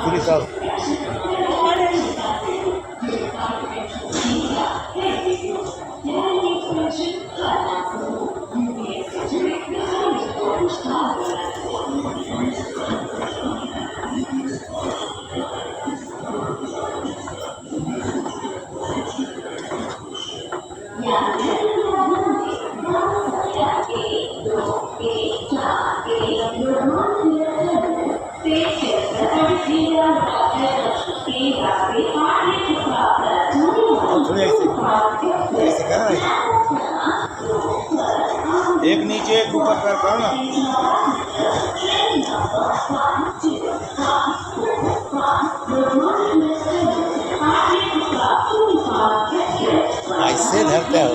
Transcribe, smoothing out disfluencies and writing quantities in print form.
पूरी साफ। थोड़ी ऐसे कर रहा है। एक नीचे एक ऊपर पैर करो ना। ऐसे धरते हो।